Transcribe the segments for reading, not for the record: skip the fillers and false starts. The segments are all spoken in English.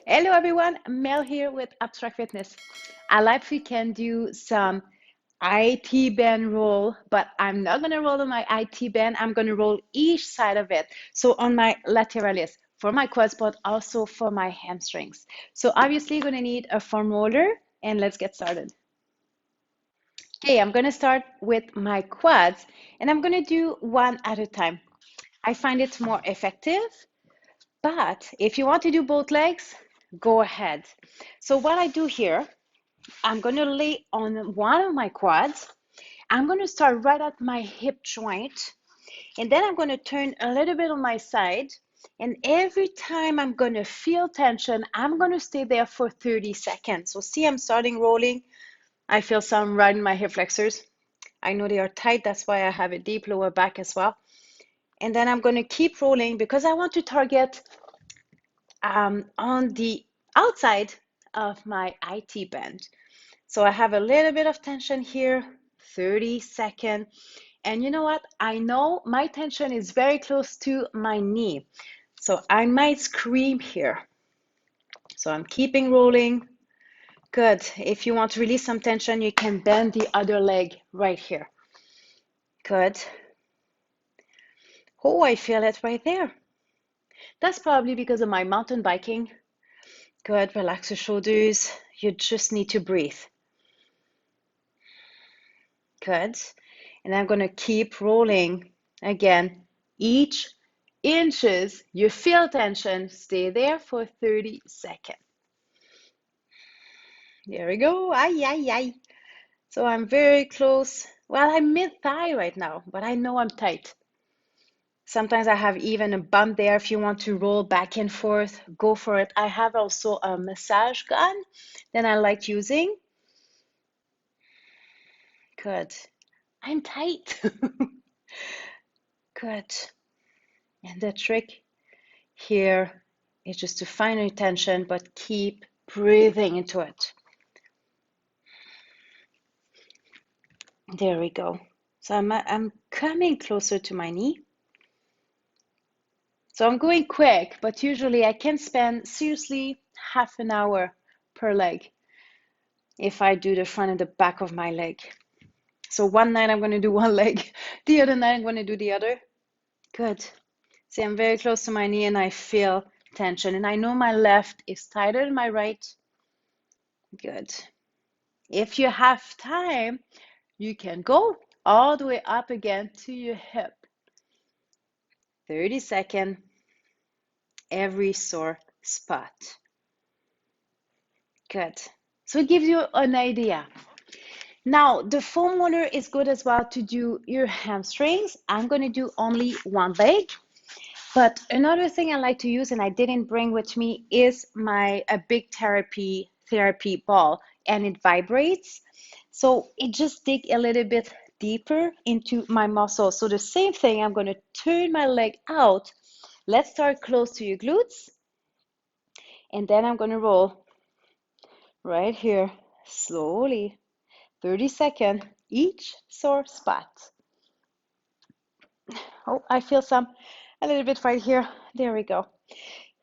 Hello everyone, Mel here with Abstract Fitness. I like we can do some IT band roll, but I'm not gonna roll on my IT band. I'm gonna roll each side of it. So on my lateralis for my quads, but also for my hamstrings. So obviously you're gonna need a foam roller, and let's get started. Okay, I'm gonna start with my quads, and I'm gonna do one at a time. I find it more effective. But if you want to do both legs, go ahead. So what I do here, I'm going to lay on one of my quads. I'm going to start right at my hip joint. And then I'm going to turn a little bit on my side. And every time I'm going to feel tension, I'm going to stay there for 30 seconds. So see, I'm starting rolling. I feel some right in my hip flexors. I know they are tight. That's why I have a deep lower back as well. And then I'm going to keep rolling because I want to target on the outside of my IT band. So I have a little bit of tension here, 30 seconds. And you know what? I know my tension is very close to my knee. So I might scream here. So I'm keeping rolling. Good. If you want to release some tension, you can bend the other leg right here. Good. Oh, I feel it right there. That's probably because of my mountain biking. Good. Relax your shoulders. You just need to breathe. Good. And I'm going to keep rolling again. Each inches, you feel tension, stay there for 30 seconds. There we go. Ay, ay, ay. So I'm very close. Well, I'm mid-thigh right now, but I know I'm tight. Sometimes I have even a bump there. If you want to roll back and forth, go for it. I have also a massage gun that I like using. Good. I'm tight. Good. And the trick here is just to find your tension, but keep breathing into it. There we go. So I'm coming closer to my knee. So I'm going quick, but usually I can spend seriously half an hour per leg if I do the front and the back of my leg. So one night I'm going to do one leg, the other night I'm going to do the other. Good. See, I'm very close to my knee and I feel tension. And I know my left is tighter than my right. Good. If you have time, you can go all the way up again to your hip. 30 seconds, every sore spot. Good. So it gives you an idea. Now, the foam roller is good as well to do your hamstrings. I'm going to do only one leg. But another thing I like to use, and I didn't bring with me, is a big therapy ball, and it vibrates. So it just dig a little bit deeper into my muscles. So the same thing, I'm going to turn my leg out. Let's start close to your glutes. And then I'm going to roll right here, slowly, 30 seconds, each sore spot. Oh, I feel a little bit right here. There we go.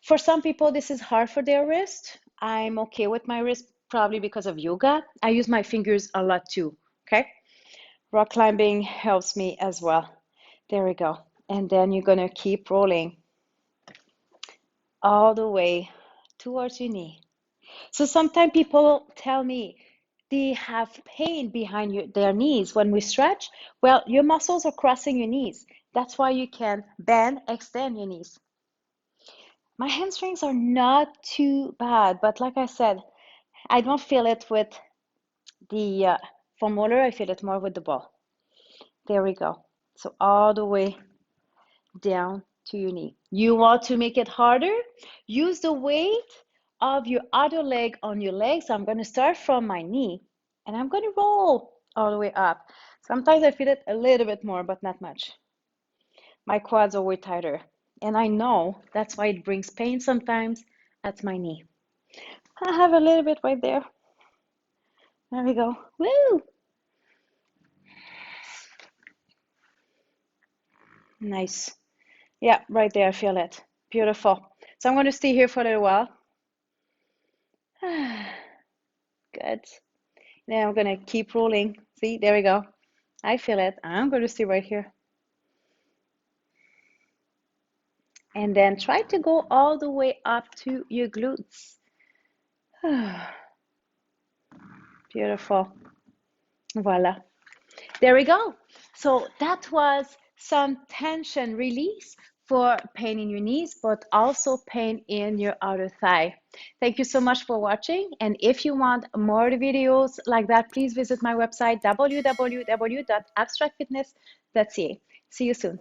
For some people, this is hard for their wrist. I'm okay with my wrist, probably because of yoga. I use my fingers a lot too, okay? Rock climbing helps me as well. There we go. And then you're gonna keep rolling all the way towards your knee. So sometimes people tell me they have pain behind their knees when we stretch. Well, your muscles are crossing your knees. That's why you can bend, extend your knees. My hamstrings are not too bad, but like I said, I don't feel it with the foam roller. I feel it more with the ball. There we go. So all the way down to your knee. You want to make it harder? Use the weight of your other leg on your leg. So I'm going to start from my knee and I'm going to roll all the way up. Sometimes I feel it a little bit more, but not much. My quads are way tighter. And I know that's why it brings pain sometimes at my knee. I have a little bit right there. There we go. Woo! Nice. Yeah, right there. I feel it. Beautiful. So I'm going to stay here for a little while. Good. Now I'm gonna keep rolling. See, there we go. I feel it. I'm going to stay right here. And then try to go all the way up to your glutes. Beautiful. Voila. There we go. So that was some tension release for pain in your knees, but also pain in your outer thigh. Thank you so much for watching. And if you want more videos like that, please visit my website, www.abstractfitness.ca. See you soon.